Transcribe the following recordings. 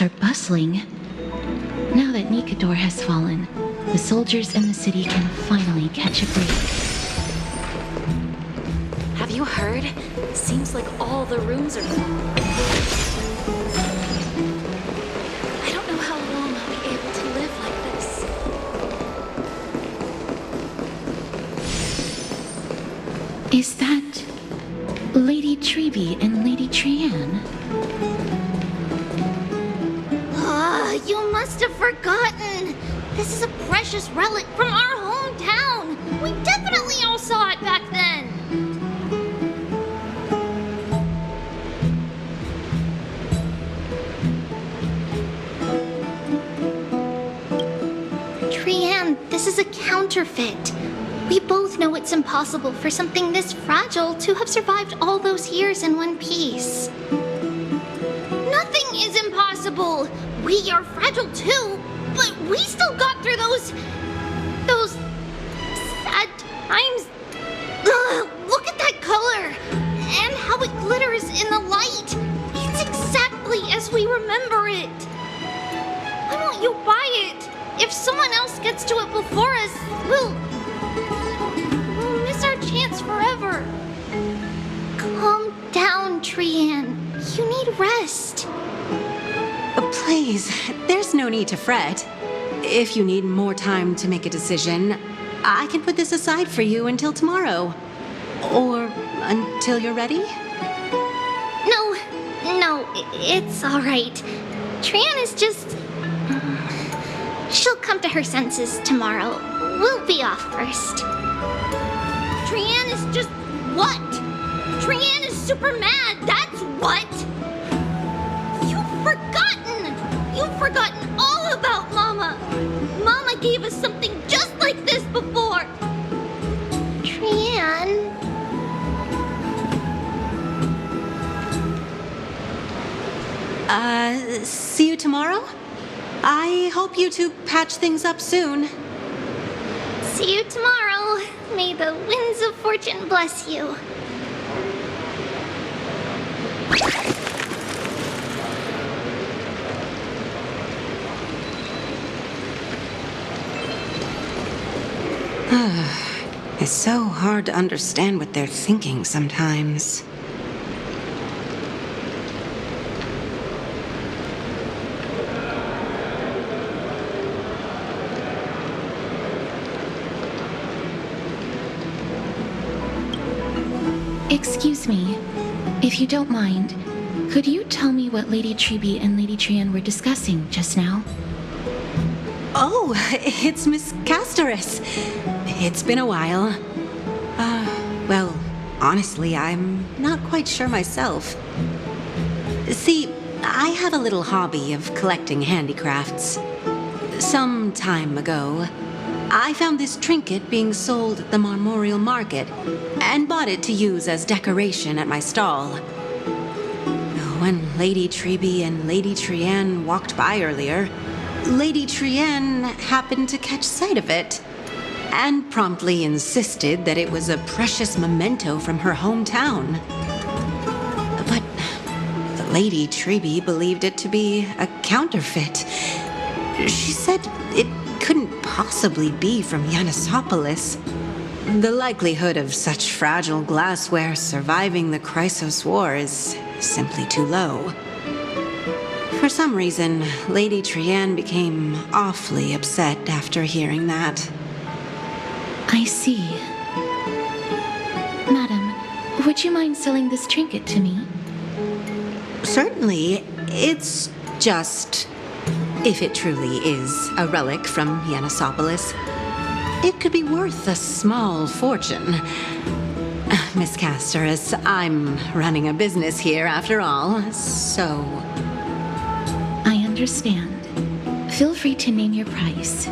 streets are bustling. Now that Nikador has fallen, the soldiers in the city can finally catch a break. Have you heard? Seems like all the rooms are full. I don't know how long I'll be able to live like this. Is that Lady Treby and Lady Trianne? You must have forgotten. This is a precious relic from our hometown. We definitely all saw it back then. Trianne, this is a counterfeit. We both know it's impossible for something this fragile to have survived all those years in one piece. Nothing is impossible. We are fragile too, but we still got through those sad times. Ugh, look at that color and how it glitters in the light. It's exactly as we remember it. Why won't you buy it? If someone else gets to it before us, we'll miss our chance forever. Calm down, Trianne. You need rest. Please, there's no need to fret. If you need more time to make a decision, I can put this aside for you until tomorrow. Or until you're ready? No, it's all right. Trianne is just... She'll come to her senses tomorrow. We'll be off first. Trianne is just... what? Trianne is super mad, that's what! You've forgotten all about Mama! Mama gave us something just like this before! Trianne... See you tomorrow? I hope you two patch things up soon. See you tomorrow. May the winds of fortune bless you. It's so hard to understand what they're thinking sometimes. Excuse me, if you don't mind, could you tell me what Lady Treby and Lady Trianne were discussing just now? Oh, it's Miss Casterus. It's been a while. Well, honestly, I'm not quite sure myself. See, I have a little hobby of collecting handicrafts. Some time ago, I found this trinket being sold at the Marmorial Market and bought it to use as decoration at my stall. When Lady Treby and Lady Trianne walked by earlier, Lady Trianne happened to catch sight of it and promptly insisted that it was a precious memento from her hometown. But Lady Treby believed it to be a counterfeit. She said it couldn't possibly be from Yanisopolis. The likelihood of such fragile glassware surviving the Chrysos War is simply too low. For some reason, Lady Trianne became awfully upset after hearing that. I see. Madam, would you mind selling this trinket to me? Certainly, it's just... if it truly is a relic from Yanisopolis, it could be worth a small fortune. Miss Casterus, I'm running a business here after all, so... I understand. Feel free to name your price.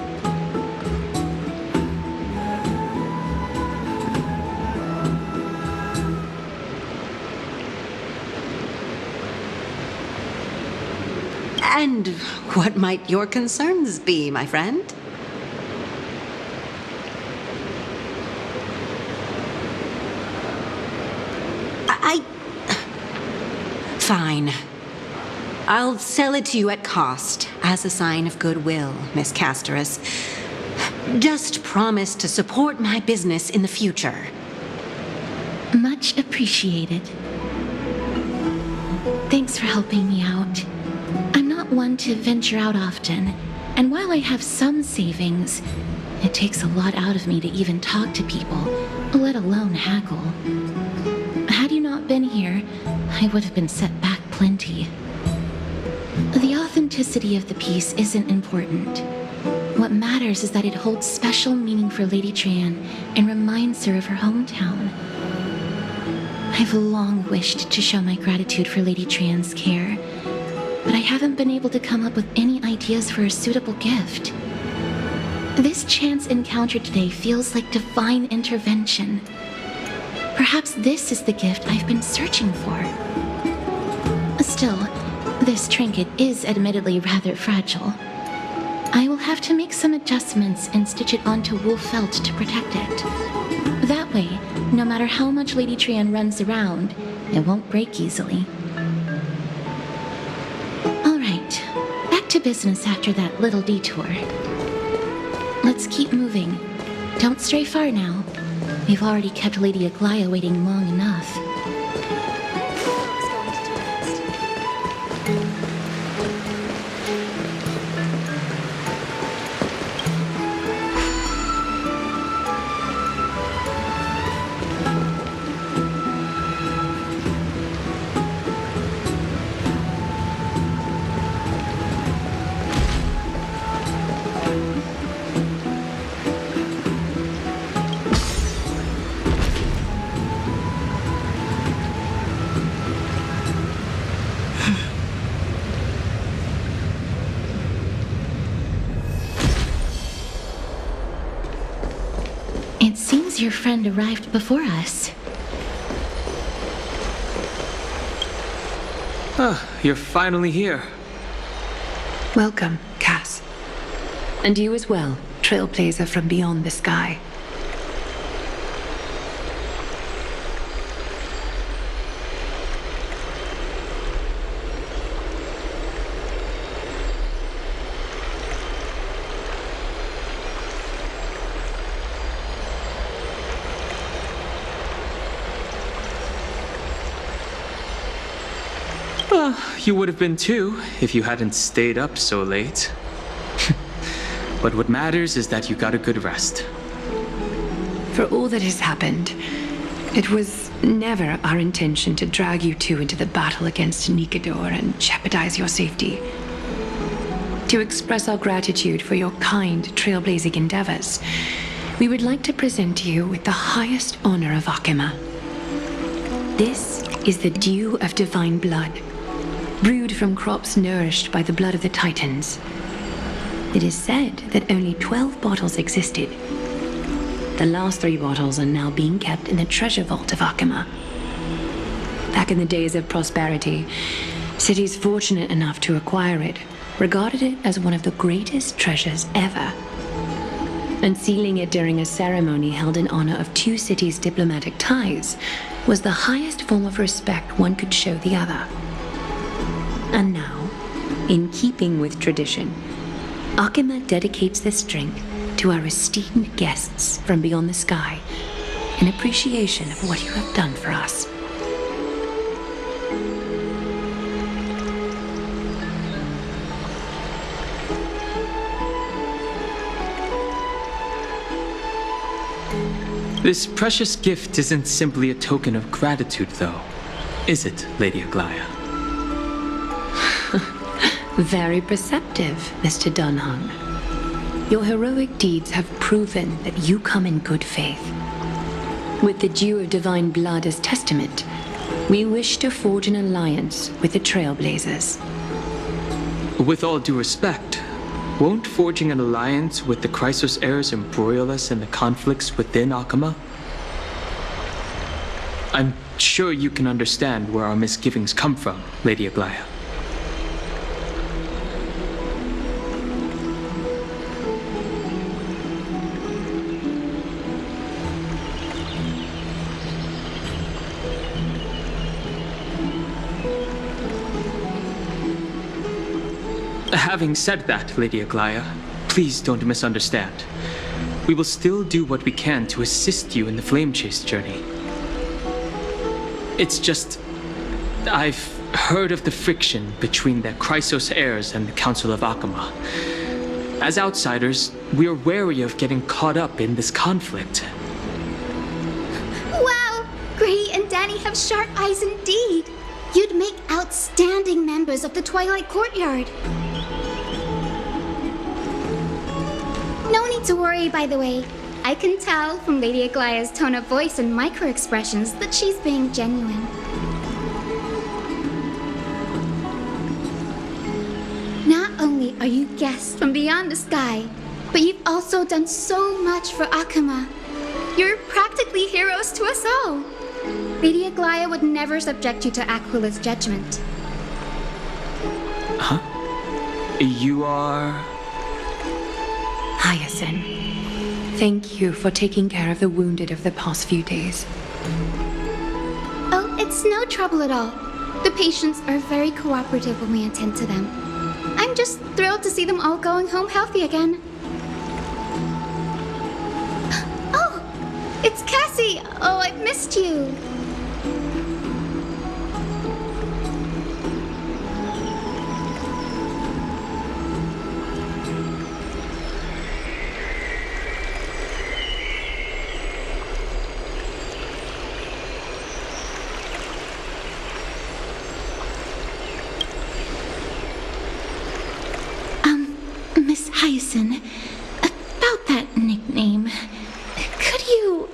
And what might your concerns be, my friend? Fine. I'll sell it to you at cost, as a sign of goodwill, Miss Castorus. Just promise to support my business in the future. Much appreciated. Thanks for helping me out. I'm not one to venture out often, and while I have some savings, it takes a lot out of me to even talk to people, let alone haggle. Had you not been here, I would have been set back plenty. The authenticity of the piece isn't important. What matters is that it holds special meaning for Lady Tran and reminds her of her hometown. I've long wished to show my gratitude for Lady Tran's care, but I haven't been able to come up with any ideas for a suitable gift. This chance encounter today feels like divine intervention. Perhaps this is the gift I've been searching for. Still, this trinket is admittedly rather fragile. I will have to make some adjustments and stitch it onto wool felt to protect it. That way, no matter how much Lady Tran runs around, it won't break easily. All right, back to business after that little detour. Let's keep moving. Don't stray far now. We've already kept Lady Aglaia waiting long enough. It seems your friend arrived before us. Ah, you're finally here. Welcome, Cass. And you as well, trailblazer from beyond the sky. You would have been too if you hadn't stayed up so late. But what matters is that you got a good rest. For all that has happened, it was never our intention to drag you two into the battle against Nikador and jeopardize your safety. To express our gratitude for your kind trailblazing endeavors, we would like to present you with the highest honor of Akima. This is the Dew of Divine Blood, brewed from crops nourished by the blood of the Titans. It is said that only 12 bottles existed. The last 3 bottles are now being kept in the treasure vault of Akima. Back in the days of prosperity, cities fortunate enough to acquire it regarded it as one of the greatest treasures ever. Unsealing it during a ceremony held in honor of 2 cities' diplomatic ties was the highest form of respect one could show the other. And now, in keeping with tradition, Akima dedicates this drink to our esteemed guests from beyond the sky in appreciation of what you have done for us. This precious gift isn't simply a token of gratitude, though, is it, Lady Aglaia? Very perceptive, Mr. Dunhung. Your heroic deeds have proven that you come in good faith. With the Dew of Divine Blood as testament, we wish to forge an alliance with the Trailblazers. With all due respect, won't forging an alliance with the Chrysos heirs embroil us in the conflicts within Akima? I'm sure you can understand where our misgivings come from, Lady Aglaia. Having said that, Lady Aglaya, please don't misunderstand. We will still do what we can to assist you in the Flame Chase journey. It's just... I've heard of the friction between the Chrysos heirs and the Council of Akama. As outsiders, we are wary of getting caught up in this conflict. Wow! Gray and Danny have sharp eyes indeed. You'd make outstanding members of the Twilight Courtyard. No need to worry, by the way. I can tell from Lady Aglaya's tone of voice and micro-expressions that she's being genuine. Not only are you guests from beyond the sky, but you've also done so much for Akama. You're practically heroes to us all. Lady Aglaya would never subject you to Aquila's judgment. Huh? You are... Hyacinth, thank you for taking care of the wounded of the past few days. Oh, it's no trouble at all. The patients are very cooperative when we attend to them. I'm just thrilled to see them all going home healthy again. Oh, it's Cassie! Oh, I've missed you. Miss Hyacinth, about that nickname, could you...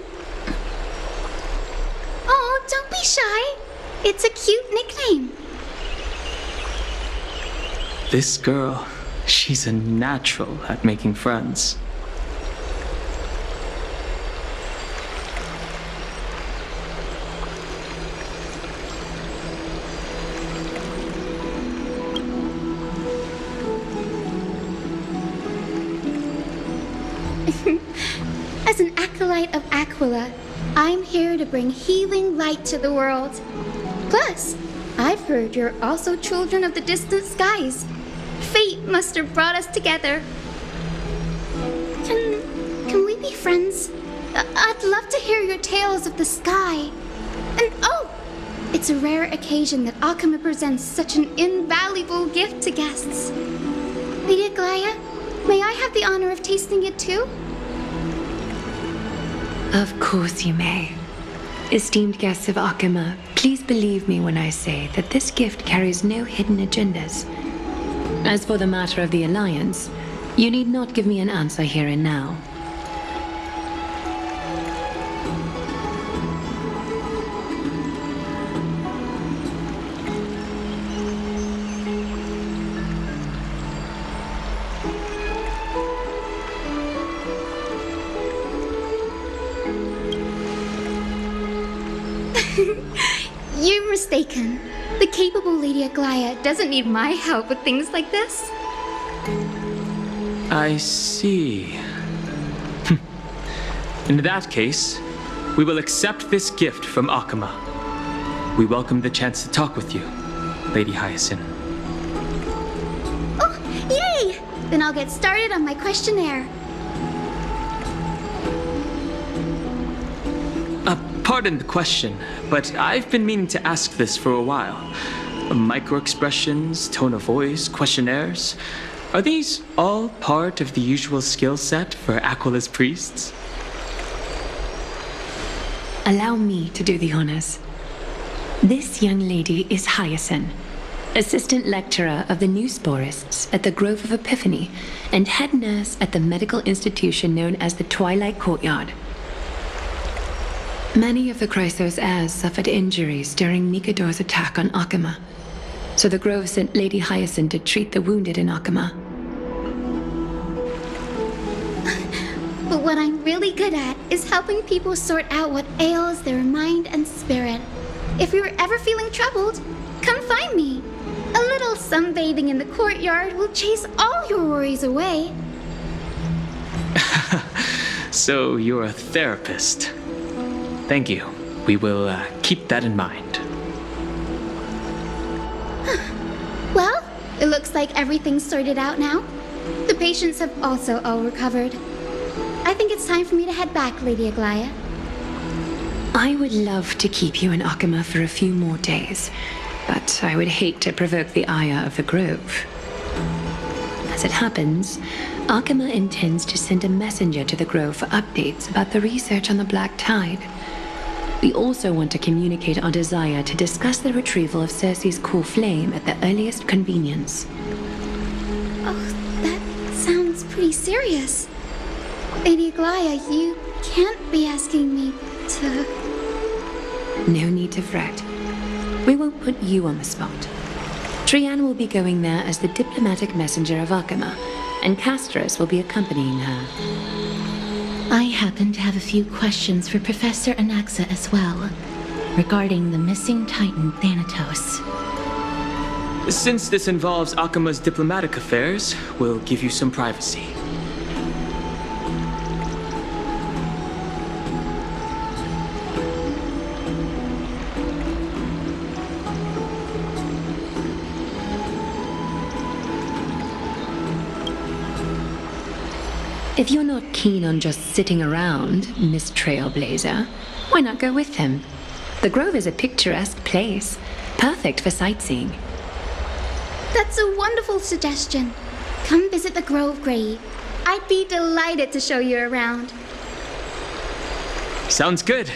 Oh, don't be shy. It's a cute nickname. This girl, she's a natural at making friends. As an acolyte of Aquila, I'm here to bring healing light to the world. Plus, I've heard you're also children of the distant skies. Fate must have brought us together. Can we be friends? I'd love to hear your tales of the sky. And oh, it's a rare occasion that Akama presents such an invaluable gift to guests. Lady Aglaya, may I have the honor of tasting it too? Of course you may. Esteemed guests of Akama, please believe me when I say that this gift carries no hidden agendas. As for the matter of the Alliance, you need not give me an answer here and now. You're mistaken. The capable Lady Aglaya doesn't need my help with things like this. I see. In that case, we will accept this gift from Akama. We welcome the chance to talk with you, Lady Hyacinth. Oh, yay! Then I'll get started on my questionnaire. Pardon the question, but I've been meaning to ask this for a while. Micro-expressions, tone of voice, questionnaires, are these all part of the usual skill set for Aquila's priests? Allow me to do the honors. This young lady is Hyacinth, assistant lecturer of the new sporists at the Grove of Epiphany and head nurse at the medical institution known as the Twilight Courtyard. Many of the Chrysos heirs suffered injuries during Nikador's attack on Akama, so the Grove sent Lady Hyacinth to treat the wounded in Akama. But what I'm really good at is helping people sort out what ails their mind and spirit. If you're ever feeling troubled, come find me. A little sunbathing in the courtyard will chase all your worries away. So you're a therapist. Thank you. We will keep that in mind. Well, it looks looks like everything's sorted out now. The patients have also all recovered. I think it's time for me to head back, Lady Aglaia. I would love to keep you in Akama for a few more days, but I would hate to provoke the ire of the Grove. As it happens, Akama intends to send a messenger to the Grove for updates about the research on the Black Tide. We also want to communicate our desire to discuss the retrieval of Circe's core flame at the earliest convenience. Oh, that sounds pretty serious. Lady Aglaia, you can't be asking me to... No need to fret. We won't put you on the spot. Trianne will be going there as the diplomatic messenger of Akama, and Castorus will be accompanying her. I happen to have a few questions for Professor Anaxa as well, regarding the missing Titan Thanatos. Since this involves Akama's diplomatic affairs, we'll give you some privacy. If you're not keen on just sitting around, Miss Trailblazer, why not go with him? The Grove is a picturesque place, perfect for sightseeing. That's a wonderful suggestion. Come visit the Grove, Grave. I'd be delighted to show you around. Sounds good.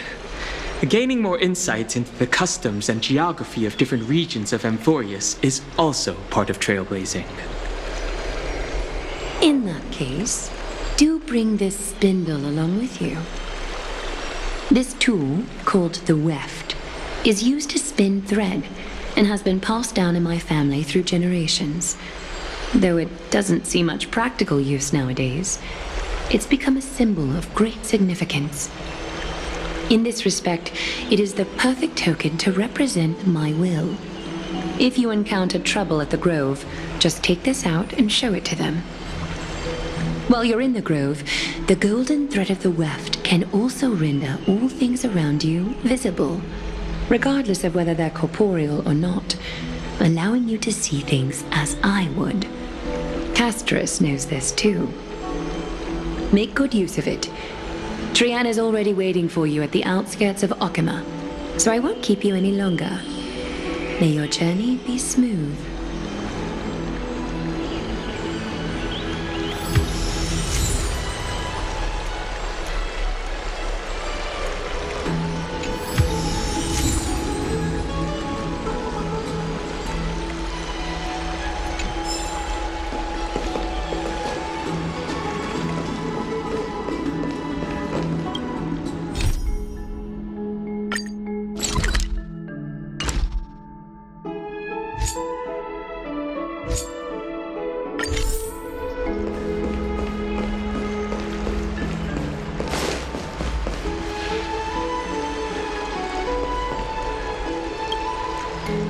Gaining more insight into the customs and geography of different regions of Amphoreus is also part of trailblazing. In that case, do bring this spindle along with you. This tool, called the weft, is used to spin thread and has been passed down in my family through generations. Though it doesn't see much practical use nowadays, it's become a symbol of great significance. In this respect, it is the perfect token to represent my will. If you encounter trouble at the Grove, just take this out and show it to them. While you're in the Grove, the golden thread of the weft can also render all things around you visible, regardless of whether they're corporeal or not, allowing you to see things as I would. Castorus knows this too. Make good use of it. Trianne is already waiting for you at the outskirts of Akama, so I won't keep you any longer. May your journey be smooth.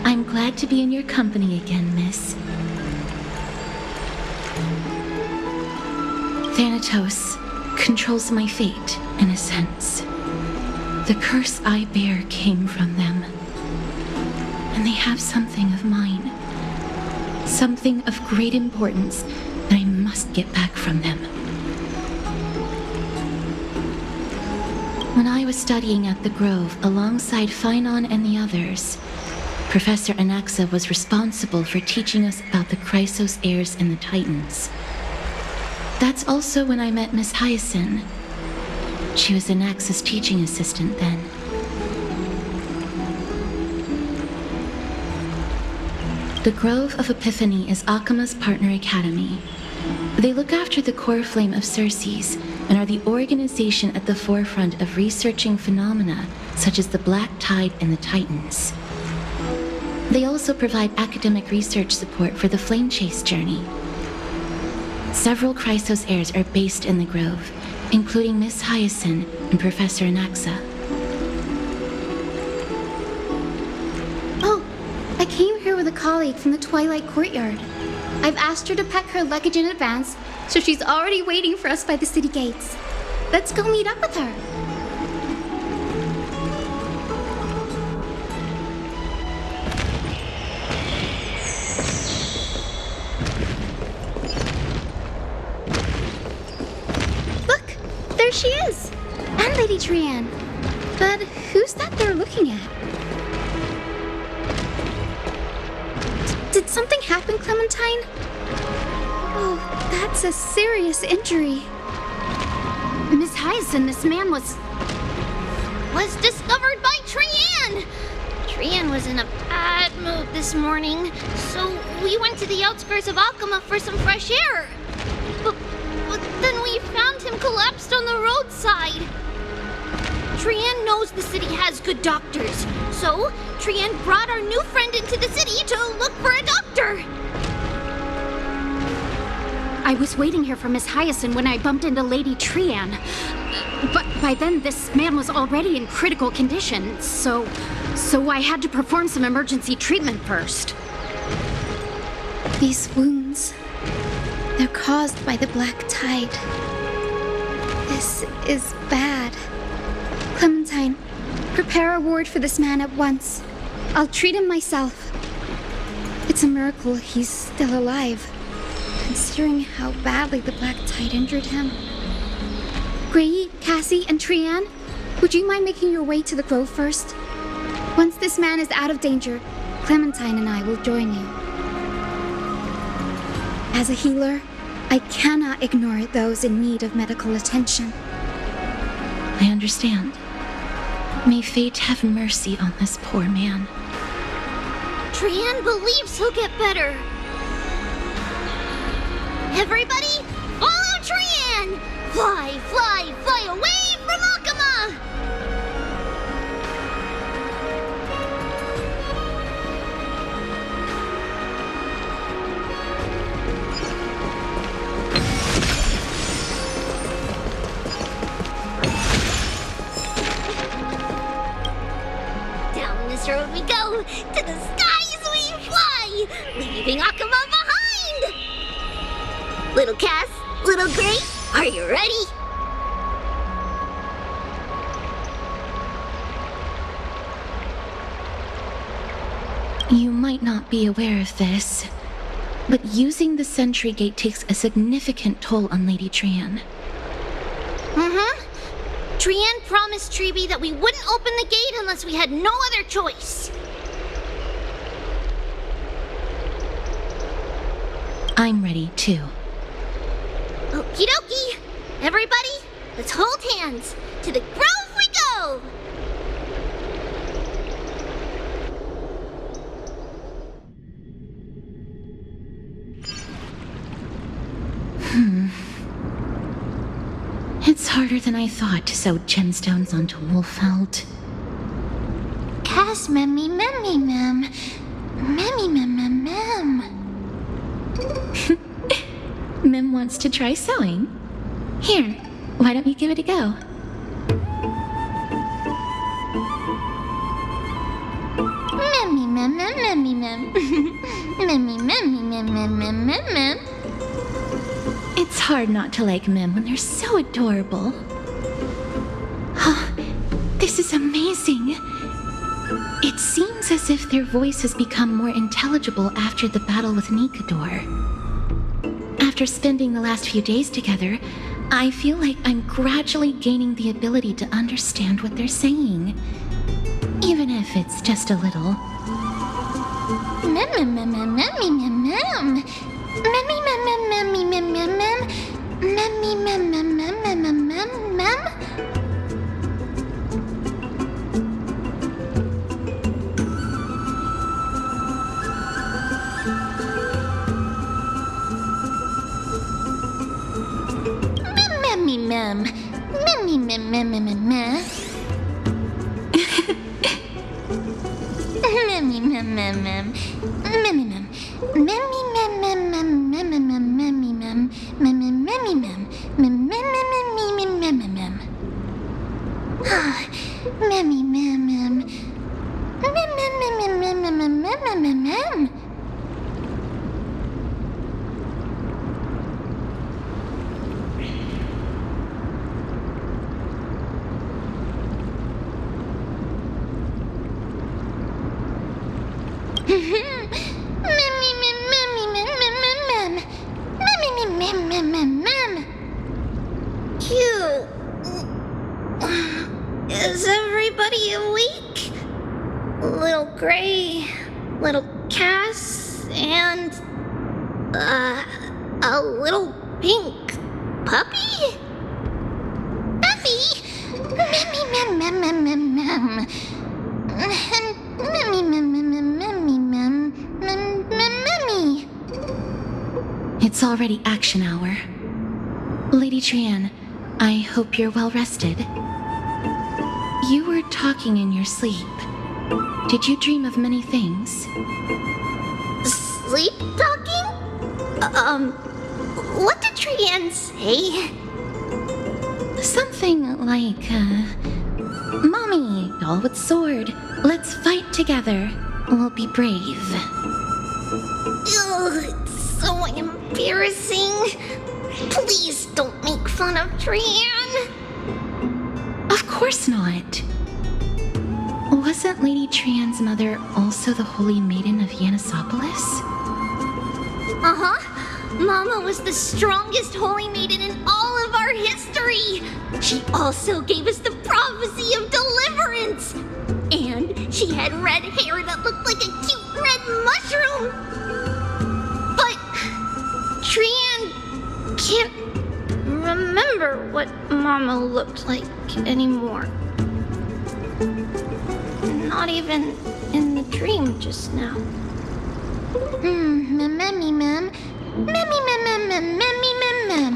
I'm glad to be in your company again, miss. Thanatos controls my fate, in a sense. The curse I bear came from them. And they have something of mine. Something of great importance that I must get back from them. When I was studying at the Grove alongside Phynon and the others, Professor Anaxa was responsible for teaching us about the Chrysos heirs and the Titans. That's also when I met Miss Hyacinth. She was Anaxa's teaching assistant then. The Grove of Epiphany is Akama's partner academy. They look after the core flame of Circe's and are the organization at the forefront of researching phenomena such as the Black Tide and the Titans. They also provide academic research support for the Flame Chase journey. Several Chrysos heirs are based in the Grove, including Miss Hyacinth and Professor Anaxa. Oh, I came here with a colleague from the Twilight Courtyard. I've asked her to pack her luggage in advance, so she's already waiting for us by the city gates. Let's go meet up with her. Who's that they're looking at? Did something happen, Clementine? Oh, that's a serious injury. Miss Hyacinth, this man was discovered by Trian! Trian was in a bad mood this morning, so we went to the outskirts of Akama for some fresh air. But then we found him collapsed on the roadside. Trian knows the city has good doctors, so Trian brought our new friend into the city to look for a doctor. I was waiting here for Miss Hyacinth when I bumped into Lady Trian. But by then, this man was already in critical condition, so I had to perform some emergency treatment first. These wounds, they're caused by the black tide. This is bad. Clementine, prepare a ward for this man at once. I'll treat him myself. It's a miracle he's still alive, considering how badly the black tide injured him. Gray, Cassie, and Trian, would you mind making your way to the grove first? Once this man is out of danger, Clementine and I will join you. As a healer, I cannot ignore those in need of medical attention. I understand. May fate have mercy on this poor man. Trian believes he'll get better. Everybody, follow Trian! Fly, fly, fly away from Akama! Down this road we go, to the skies we fly, leaving Akama behind! Little Cass, little Gray, are you ready? You might not be aware of this, but using the sentry gate takes a significant toll on Lady Trian. Trian promised Treeby that we wouldn't open the gate unless we had no other choice. I'm ready, too. Okie dokie! Everybody, let's hold hands. To the grove we go! It's harder than I thought to sew gemstones onto Wolfeld. Cass, memmy, memmy, mem. Memmy, mem, mem, mem. Mem wants to try sewing. Here, why don't you give it a go? Memmy, mem, mem, memmy, mem. Memmy, memmy, mem, mem, mem, mem, mem. It's hard not to like Mem when they're so adorable. Oh, this is amazing. It seems as if their voice has become more intelligible after the battle with Nikador. After spending the last few days together, I feel like I'm gradually gaining the ability to understand what they're saying. Even if it's just a little. Mem, mem, mem, mem, memmy, mem, mem. Memmy, mem, mem, memmy, mem, mem, mem. Memmy, mem, mem, mem, mem, mem, mem, mem. Memmy, mem. Memmy, mem, mem, mem, mem, mem. Memmy, mem, mem, mem. Memmy, mem. Memmy, mem, mem, mem, mem, mem, mem, memmy, mem. Memmy, memmy, mem. Mem, mem, mem, mem, mem, mem, mem, mem. Memmy, mem, mem. Mem, mem, mem, mem, mem, mem, mem, mem, mem, mem. Is everybody awake? gray, little Cass, and a little pink puppy? Puppy? Memmy mem mem mem mem mem. Memmy mem mem mem memmy mem mem mem memmy. It's already action hour. Lady Trian, I hope you're well rested. You were talking in your sleep. Did you dream of many things? Sleep talking? What did Trian say? Something like, Mommy, doll with sword, let's fight together. We'll be brave. Ugh, it's so embarrassing. Please don't make fun of Trian. Of course not. Wasn't Lady Trian's mother also the Holy Maiden of Yanisopolis? Uh-huh. Mama was the strongest holy maiden in all of our history. She also gave us the prophecy of deliverance. And she had red hair that looked like a cute red mushroom. But Trian can't remember what Mama looked like anymore. Not even in the dream just now. Memmy mem. Memmy mem mem mem memmy mem mem.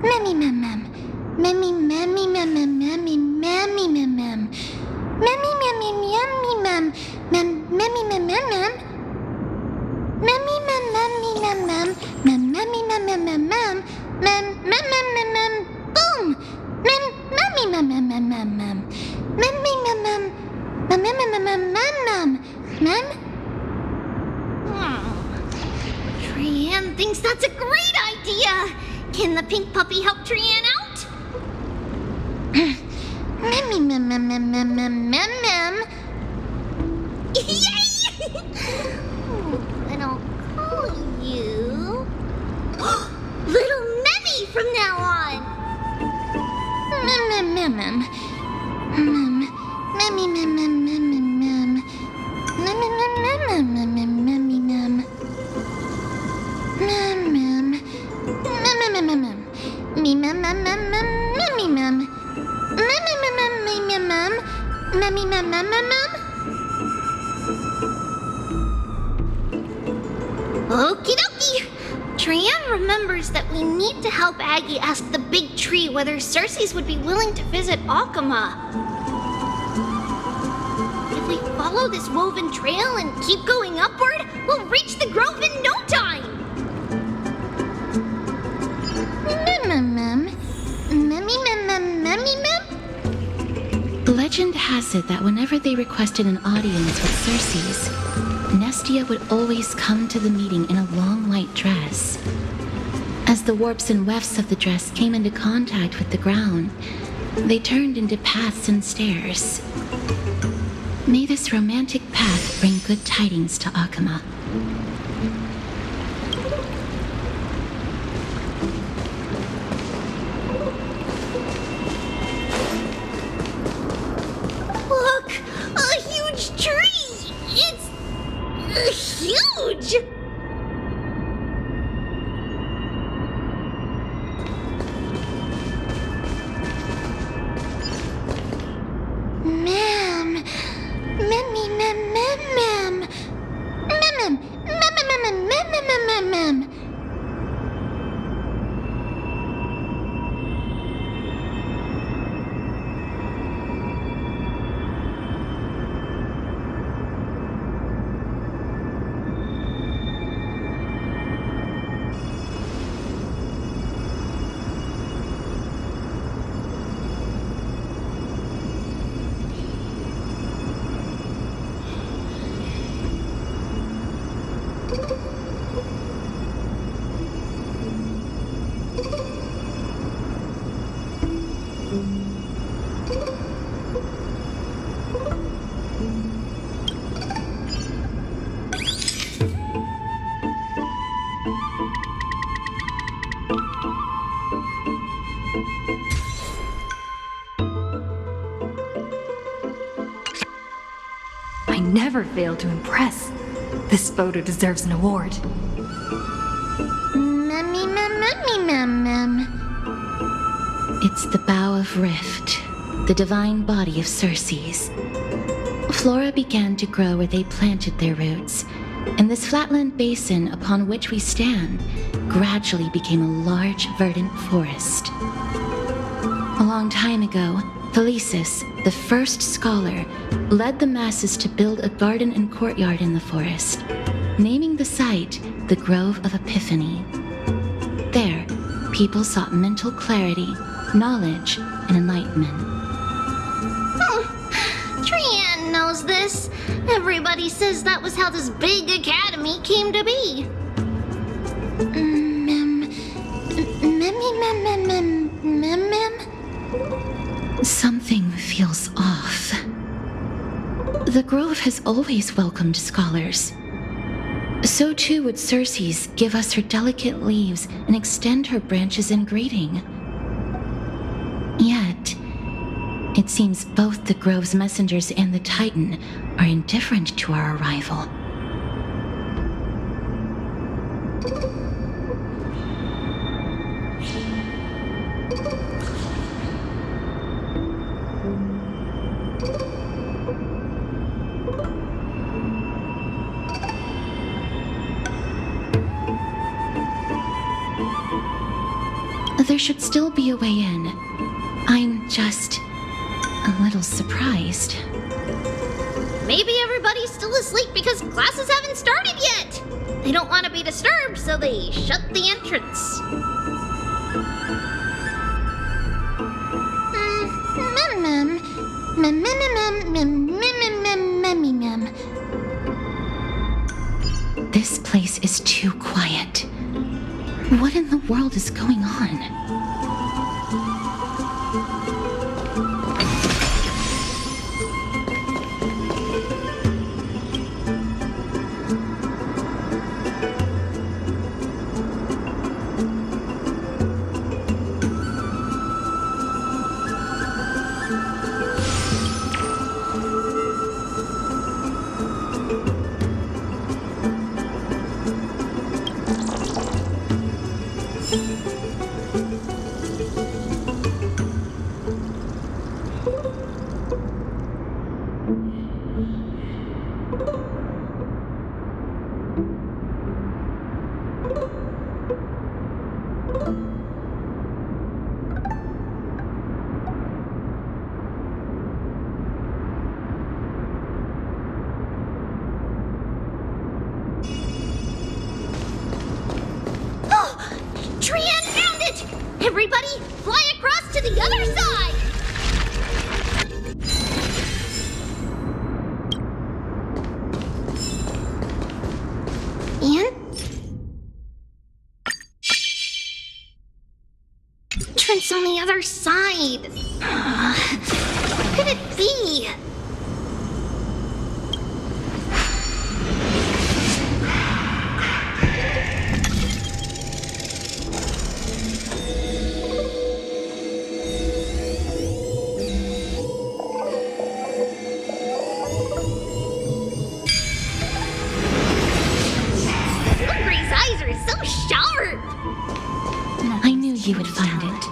Memmy mem mem. Memmy memmy mem mem memmy memmy mem mem. Memmy memmy memmy mem. Mem memmy mem mem mem. Memmy mem memmy mem mem. Mem memmy mem mem mem mem. Mem mem mem mem mem. Boom. Mem memmy mem mem mem mem mem. Memmy mem mem. Mem mem mem mem mem mem. Mem. Trian thinks that's a great idea. Can the pink puppy help Trian out? Memmy mem mem mem mem mem mem mem. Yay! And I'll call you Little Memmy from now on. Mem mem mem mem. Mem. Memmy mem mem mem mem mem. Mem mem mem mem mem mem mem memmy mem. Mem mem. Mem mem mem mem mem. Me mem mem mem mem memmy mem. Mem mem mem mem me mem mem. Memmy mem mem mem mem. Okie dokie. Trian remembers that we need to help Aggie ask the big tree whether Circes would be willing to visit Akama. If we follow this woven trail and keep going upward, we'll reach the grove in no time. Mem. Memmy mem mem memmy mem. Legend has it that whenever they requested an audience with Circes, Nestia would always come to the meeting in a long white dress. As the warps and wefts of the dress came into contact with the ground, they turned into paths and stairs. May this romantic path bring good tidings to Akama. Look! A huge tree! It's huge! Ma'am. Memmy mem mem mem. Mem mem mem mem mem mem mem mem mem. I never fail to impress. This photo deserves an award. Mem. It's the Bow of Rift, the divine body of Circe's. Flora began to grow where they planted their roots, and this flatland basin upon which we stand gradually became a large, verdant forest. A long time ago, Felicis, the first scholar, led the masses to build a garden and courtyard in the forest, naming the site the Grove of Epiphany. There, people sought mental clarity, knowledge, and enlightenment. Trianne knows this. Everybody says that was how this big academy came to be. Something feels off. The Grove has always welcomed scholars. So too would Circe's give us her delicate leaves and extend her branches in greeting. Yet, it seems both the Grove's messengers and the Titan are indifferent to our arrival. There should still be a way in. I'm just a little surprised. Maybe everybody's still asleep because classes haven't started yet. They don't want to be disturbed, so they shut the entrance. This place is too quiet. What in the world is going on? Trianne found it! Everybody, fly across to the other side! Entrance on the other side. What could it be? Hungry's eyes are so sharp. I knew you would find it.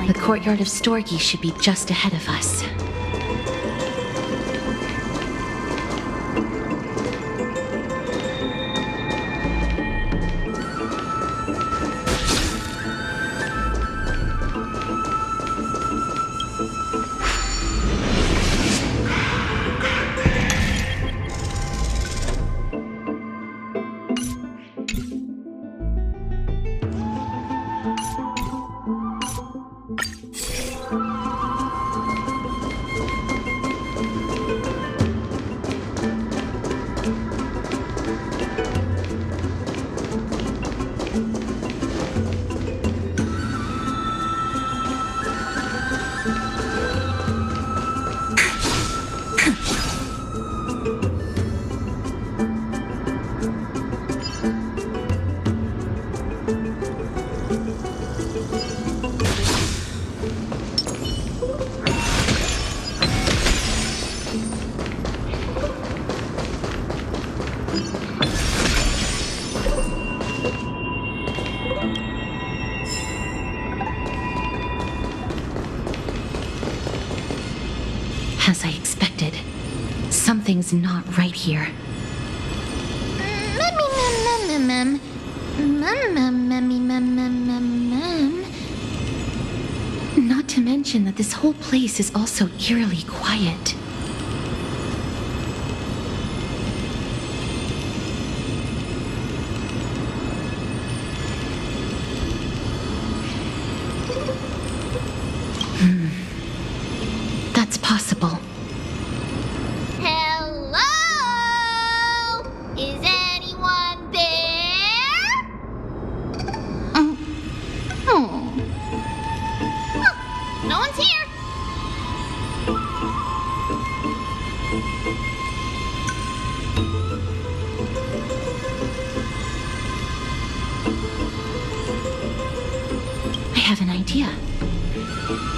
The courtyard of Storgi should be just ahead of us. As I expected, something's not right here. Not to mention that this whole place is also eerily quiet. That's possible. Hello? Is anyone there? Oh, no one's here. I have an idea.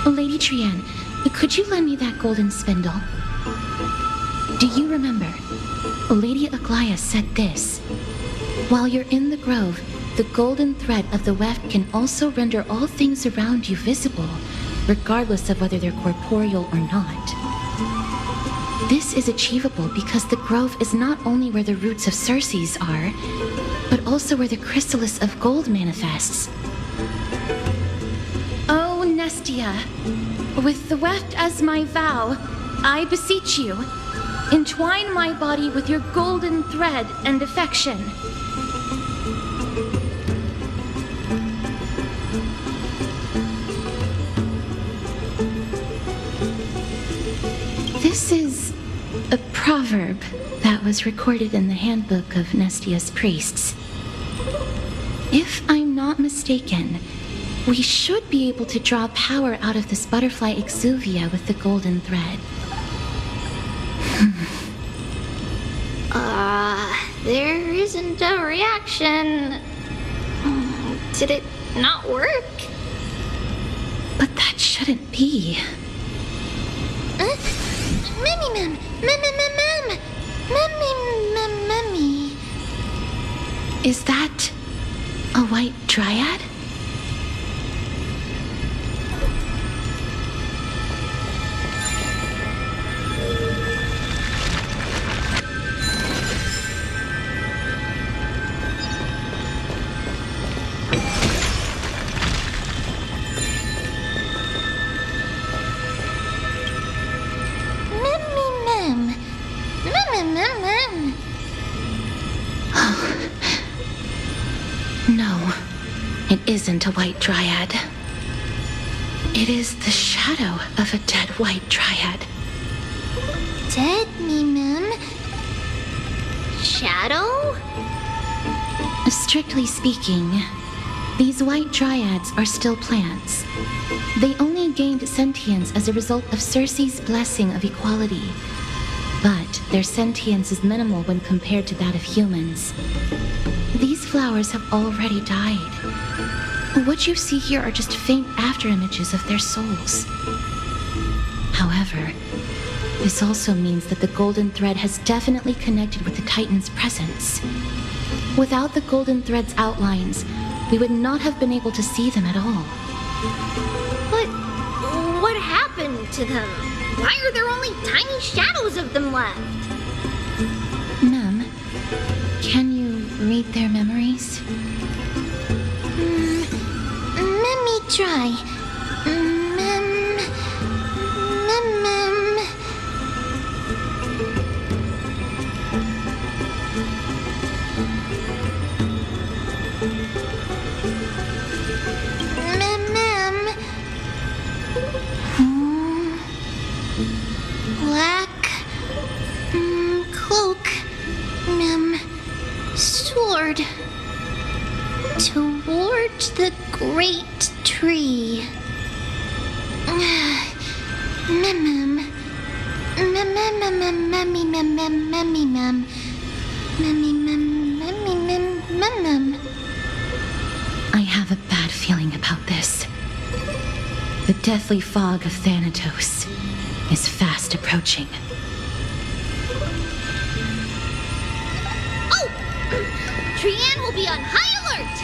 Lady Trienne, could you lend me that golden spindle? Do you remember? Lady Aglaia said this. While you're in the grove, the golden thread of the weft can also render all things around you visible, regardless of whether they're corporeal or not. This is achievable because the grove is not only where the roots of Circes are, but also where the chrysalis of gold manifests. Oh, Nestia, with the weft as my vow, I beseech you, entwine my body with your golden thread and affection. This is a proverb that was recorded in the handbook of Nestia's priests. If I'm not mistaken, we should be able to draw power out of this butterfly exuvia with the golden thread. There isn't a reaction. Did it not work? But that shouldn't be. Mummy. Is that a white dryad? No, it isn't a white dryad. It is the shadow of a dead white dryad. Dead, Mim. Shadow? Strictly speaking, these white dryads are still plants. They only gained sentience as a result of Circe's blessing of equality. But their sentience is minimal when compared to that of humans. These flowers have already died. What you see here are just faint afterimages of their souls. However, this also means that the golden thread has definitely connected with the Titan's presence. Without the golden thread's outlines, we would not have been able to see them at all. But what happened to them? Why are there only tiny shadows of them left? Mem, can you read their memories? Let me try. Black cloak, sword toward the great tree. I have a bad feeling about this. The deathly fog of Thanatos is fast approaching. Oh! Trienne will be on high alert!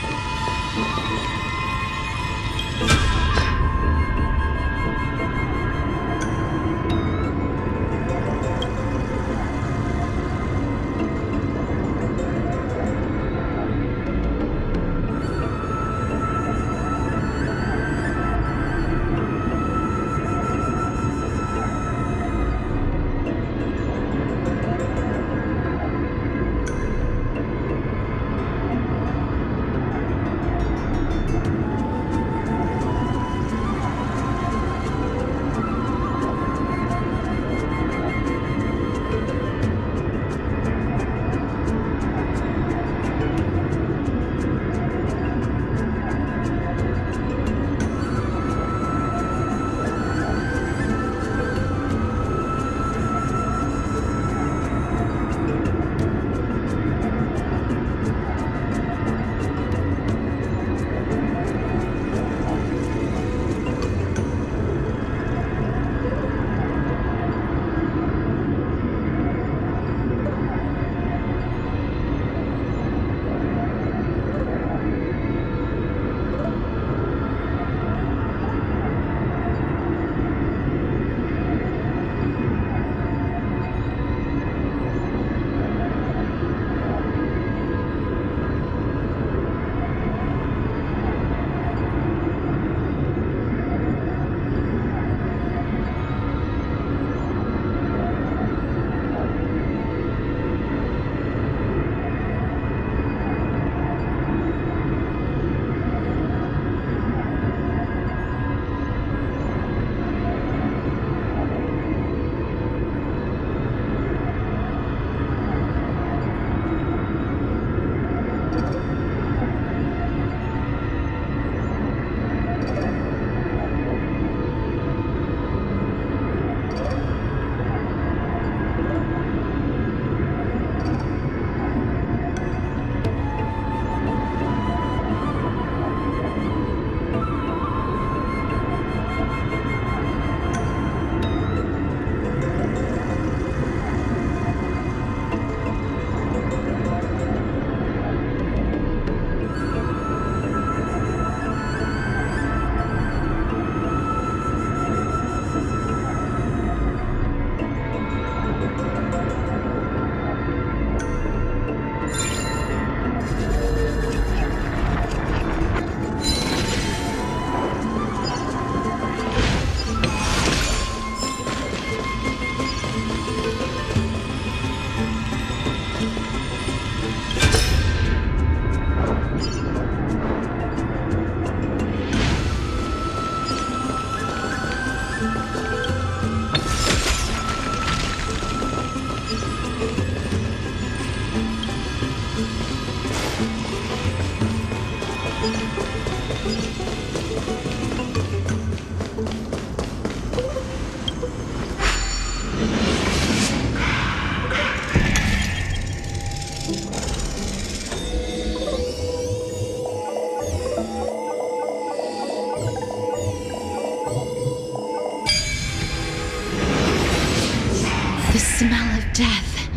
The smell of death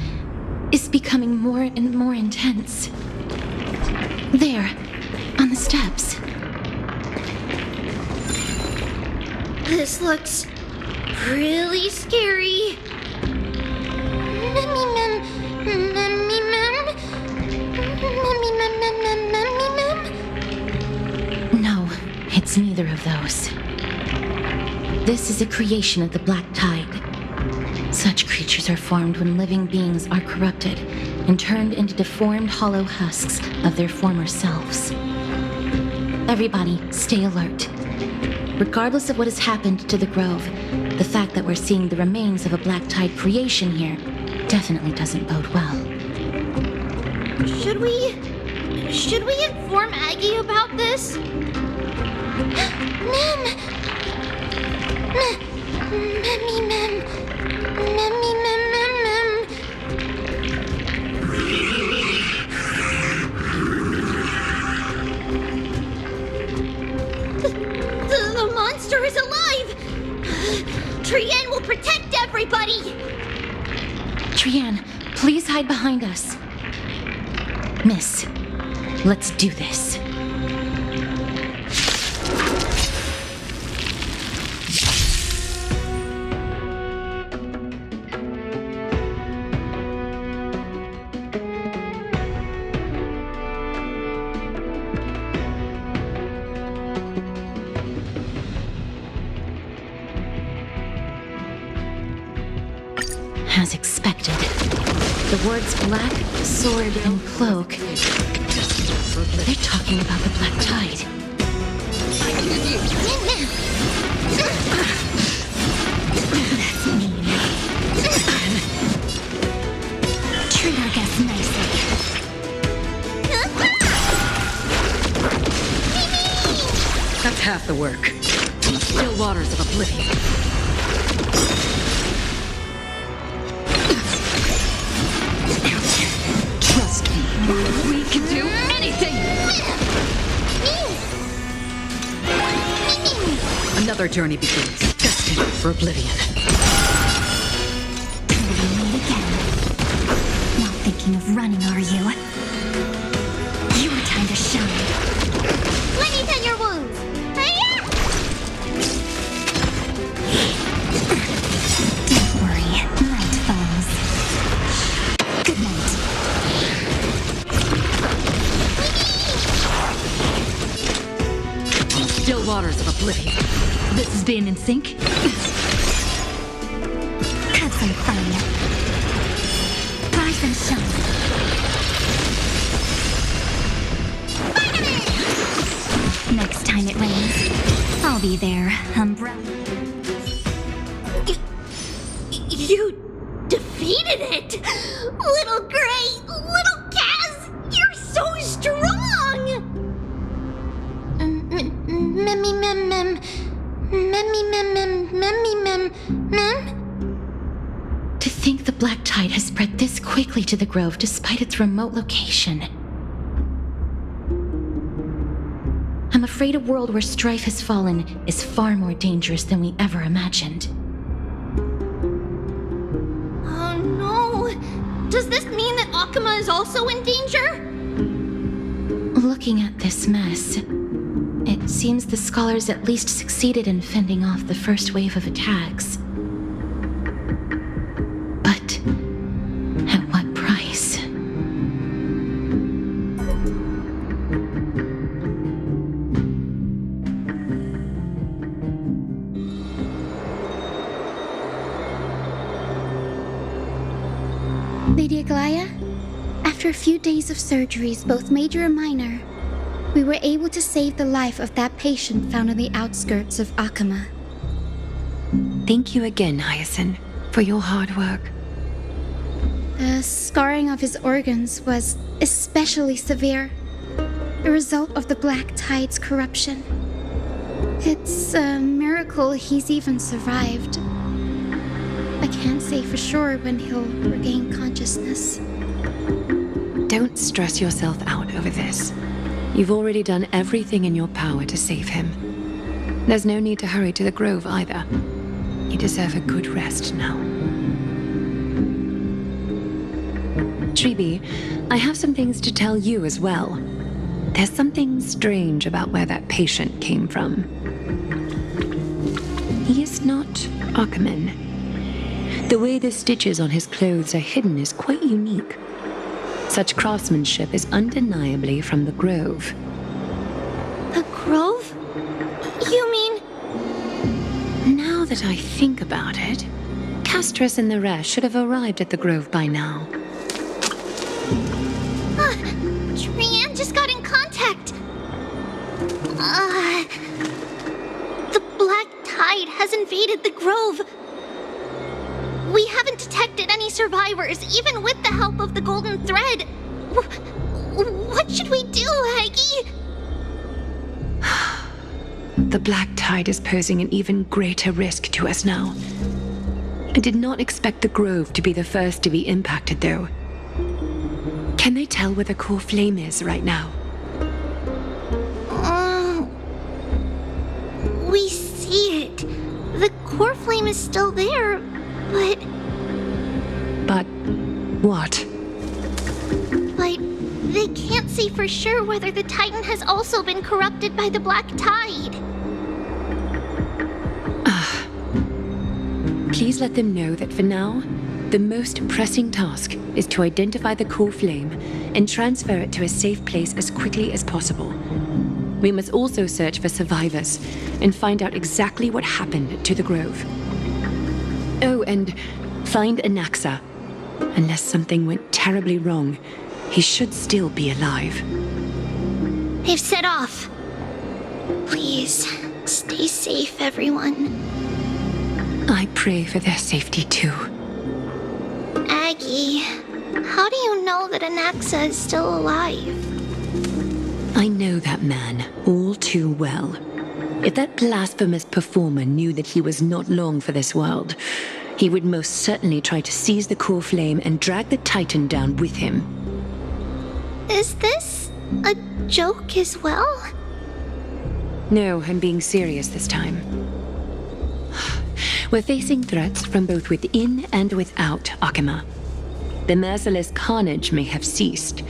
is becoming more and more intense. There, on the steps. This looks really scary. Mummy Mum, Mummy Mum, Mummy Mum, Mummy Mum. No, it's neither of those. This is a creation of the Black Tide. Such creatures are formed when living beings are corrupted and turned into deformed hollow husks of their former selves. Everybody, stay alert. Regardless of what has happened to the Grove, the fact that we're seeing the remains of a Black Tide creation here definitely doesn't bode well. Should we inform Aggie about this? Mem! Mummy Mem! Mummy Mem Mem Mem! The monster is alive! Trienne will protect everybody! Trienne, please hide behind us. Miss, let's do this. As expected, the words black, sword, and cloak. They're talking about the Black Tide. That's mean. Treat our guests nicely. That's half the work. From the still waters of oblivion. Trust me, we can do anything! Another journey begins, destined for oblivion. Till we meet again. Not thinking of running, are you? Your time to shine. Let me tend your wounds! Don't worry, night falls. Good night. On the still waters of oblivion. This is being in sync? Have some fun. Rise and shine. Next time it rains, I'll be there, umbrella. You defeated it! Little Gray, little Kaz, you're so strong! Memmy mem mem. Memmy mem mem. Memmy mem mem. To think the Black Tide has spread this quickly to the Grove despite its remote location. I'm afraid a world where strife has fallen is far more dangerous than we ever imagined. Oh no! Does this mean that Akama is also in danger? Looking at this mess, it seems the scholars at least succeeded in fending off the first wave of attacks. But at what price? Lady Aglaya, after a few days of surgeries, both major and minor, we were able to save the life of that patient found on the outskirts of Akama. Thank you again, Hyacinth, for your hard work. The scarring of his organs was especially severe, a result of the Black Tide's corruption. It's a miracle he's even survived. I can't say for sure when he'll regain consciousness. Don't stress yourself out over this. You've already done everything in your power to save him. There's no need to hurry to the Grove either. You deserve a good rest now. Tribi, I have some things to tell you as well. There's something strange about where that patient came from. He is not Ackerman. The way the stitches on his clothes are hidden is quite unique. Such craftsmanship is undeniably from the Grove. The Grove? You mean... Now that I think about it, Castress and the rest should have arrived at the Grove by now. Trianne just got in contact. The Black Tide has invaded the Grove. We haven't detected any survivors, even with the help of the Golden Thread. What should we do, Aggie? The Black Tide is posing an even greater risk to us now. I did not expect the Grove to be the first to be impacted, though. Can they tell where the core flame is right now? We see it. The core flame is still there, but... But what? But they can't say for sure whether the Titan has also been corrupted by the Black Tide. Please let them know that for now, the most pressing task is to identify the core flame and transfer it to a safe place as quickly as possible. We must also search for survivors and find out exactly what happened to the Grove. Oh, and find Anaxa. Unless something went terribly wrong, he should still be alive. They've set off. Please, stay safe, everyone. I pray for their safety too. Aggie, how do you know that Anaxa is still alive? I know that man all too well. If that blasphemous performer knew that he was not long for this world, he would most certainly try to seize the core flame and drag the Titan down with him. Is this a joke as well? No, I'm being serious this time. We're facing threats from both within and without Akima. The merciless carnage may have ceased,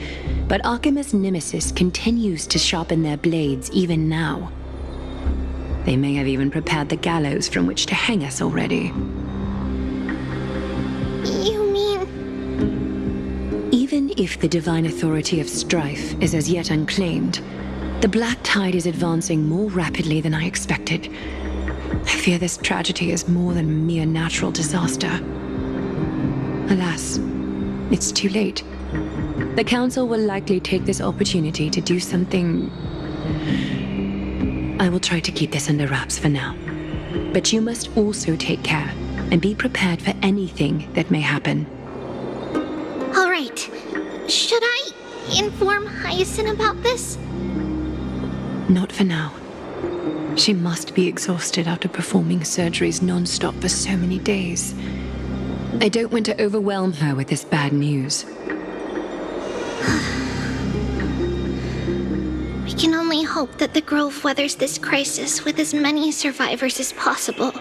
but Akima's nemesis continues to sharpen their blades even now. They may have even prepared the gallows from which to hang us already. You mean... Even if the divine authority of strife is as yet unclaimed, the Black Tide is advancing more rapidly than I expected. I fear this tragedy is more than a mere natural disaster. Alas, it's too late. The Council will likely take this opportunity to do something... I will try to keep this under wraps for now. But you must also take care and be prepared for anything that may happen. All right. Should I inform Hyacinth about this? Not for now. She must be exhausted after performing surgeries non-stop for so many days. I don't want to overwhelm her with this bad news. We can only hope that the Grove weathers this crisis with as many survivors as possible.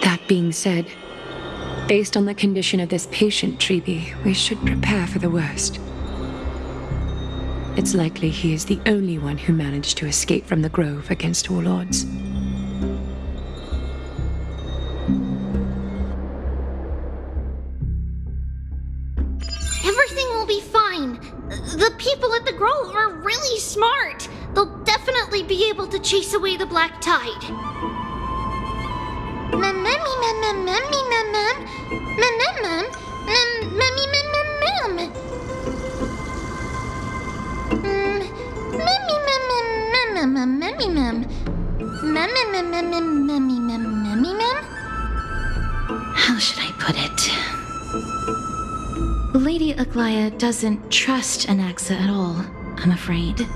That being said, based on the condition of this patient, Tribi, we should prepare for the worst. It's likely he is the only one who managed to escape from the Grove against all odds. Everything will be fine. The people at the Grove are really smart. They'll definitely be able to chase away the Black Tide. How should I put it? Lady Aglaia doesn't trust Anaxa at all, I'm afraid.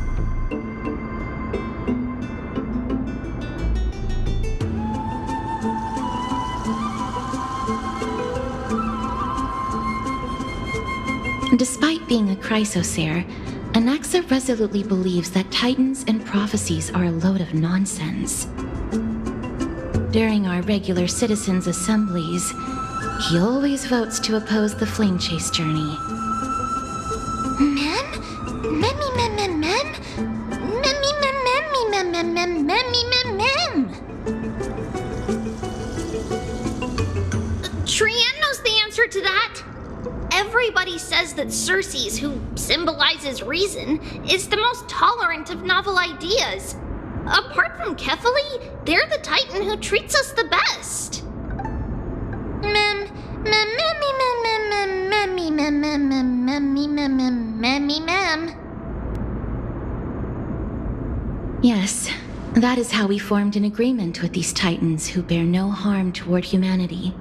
Despite being a chrysosaur, Anaxa resolutely believes that titans and prophecies are a load of nonsense. During our regular citizens' assemblies, he always votes to oppose the flame chase journey. Mem? Memmy mem mem mem? Memmy mem memmy mem mem mem memmy mem mem. Trian knows the answer to that. Everybody says that Circes, who symbolizes reason, is the most tolerant of novel ideas. Apart from Kefali, they're the Titan who treats us the best. Mem, mem, memmy, mem, mem, mem, memmy, mem, mem, mem, memmy, mem, mem, memmy, mem. Yes, that is how we formed an agreement with these Titans who bear no harm toward humanity.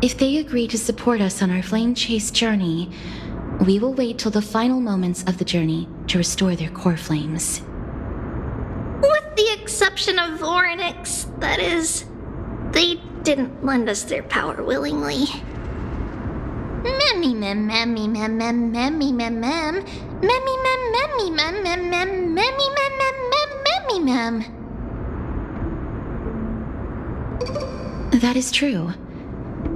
If they agree to support us on our flame chase journey, we will wait till the final moments of the journey to restore their core flames. With the exception of Voronix, that is, they didn't lend us their power willingly. Memmy mem memmy mem mem memmy mem mem memmy mem memmy mem mem mem memmy mem mem mem memmy mem. That is true.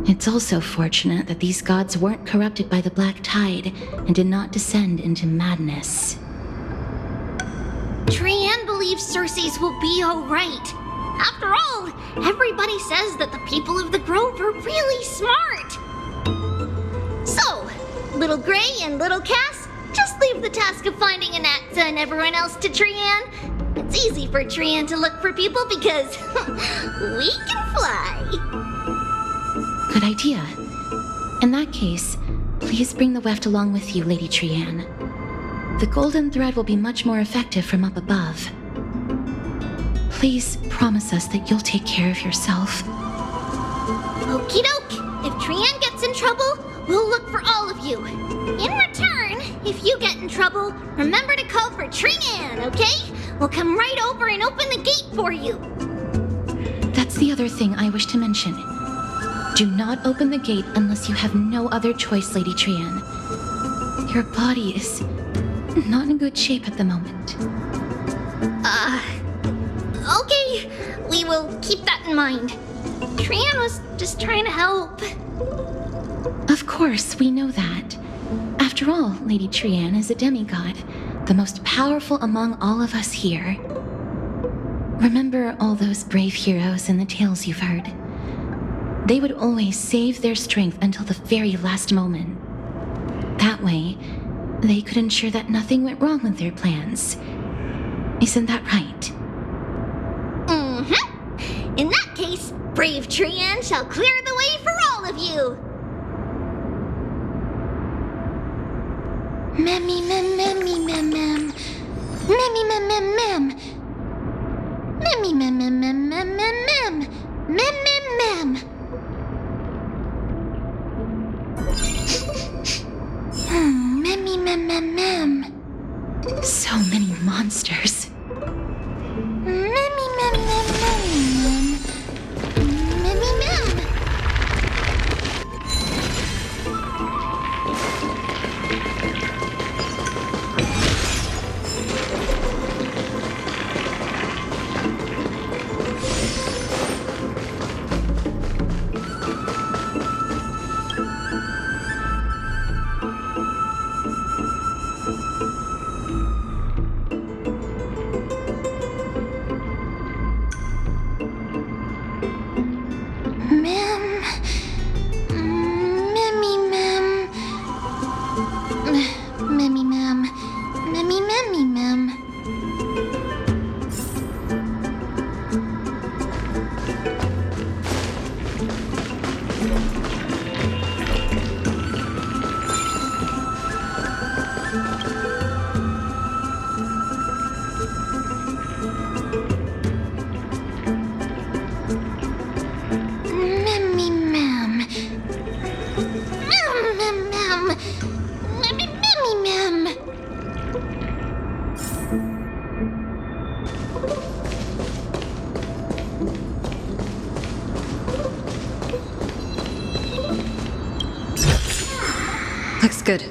It's also fortunate that these gods weren't corrupted by the Black Tide and did not descend into madness. Trian believes Circes will be alright. After all, everybody says that the people of the Grove are really smart. So, Little Gray and Little Cass, just leave the task of finding Anatza and everyone else to Trian. It's easy for Trian to look for people because we can fly. Good idea. In that case, please bring the weft along with you, Lady Trian. The golden thread will be much more effective from up above. Please promise us that you'll take care of yourself. Okie doke. If Trian gets in trouble, we'll look for all of you. In return, if you get in trouble, remember to call for Trian, okay? We'll come right over and open the gate for you. That's the other thing I wish to mention. Do not open the gate unless you have no other choice, Lady Trian. Your body is not in good shape at the moment. Okay. We will keep that in mind. Trian was just trying to help. Of course, we know that. After all, Lady Trian is a demigod, the most powerful among all of us here. Remember all those brave heroes in the tales you've heard? They would always save their strength until the very last moment. That way, they could ensure that nothing went wrong with their plans. Isn't that right? Mm-hmm. In that case, brave Trian shall clear the way for all of you. Memmy mem memmy mem mem. Memmy mem mem mem. Memmy mem mem mem mem mem mem. Mem mem mem. Memmy mem mem mem. So many monsters. Memmy mem mem mem mem. Memmy mem. Looks good.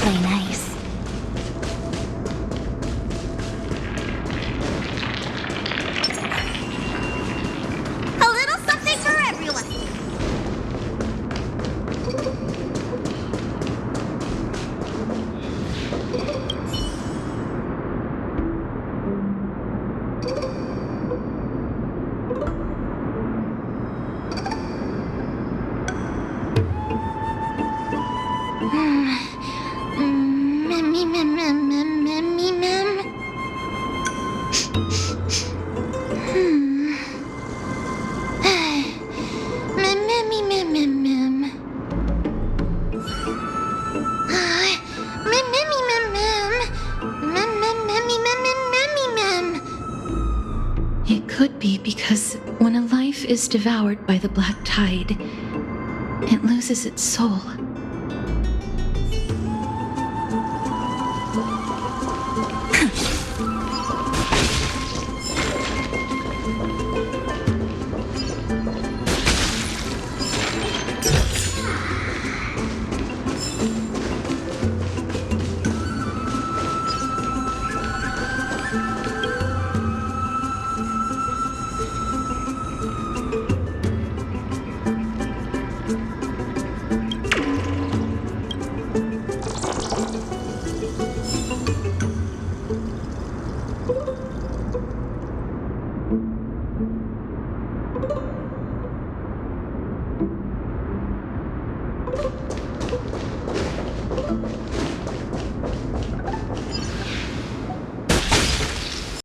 play nice. A little something for everyone. It could be because when a life is devoured by the black tide, it loses its soul.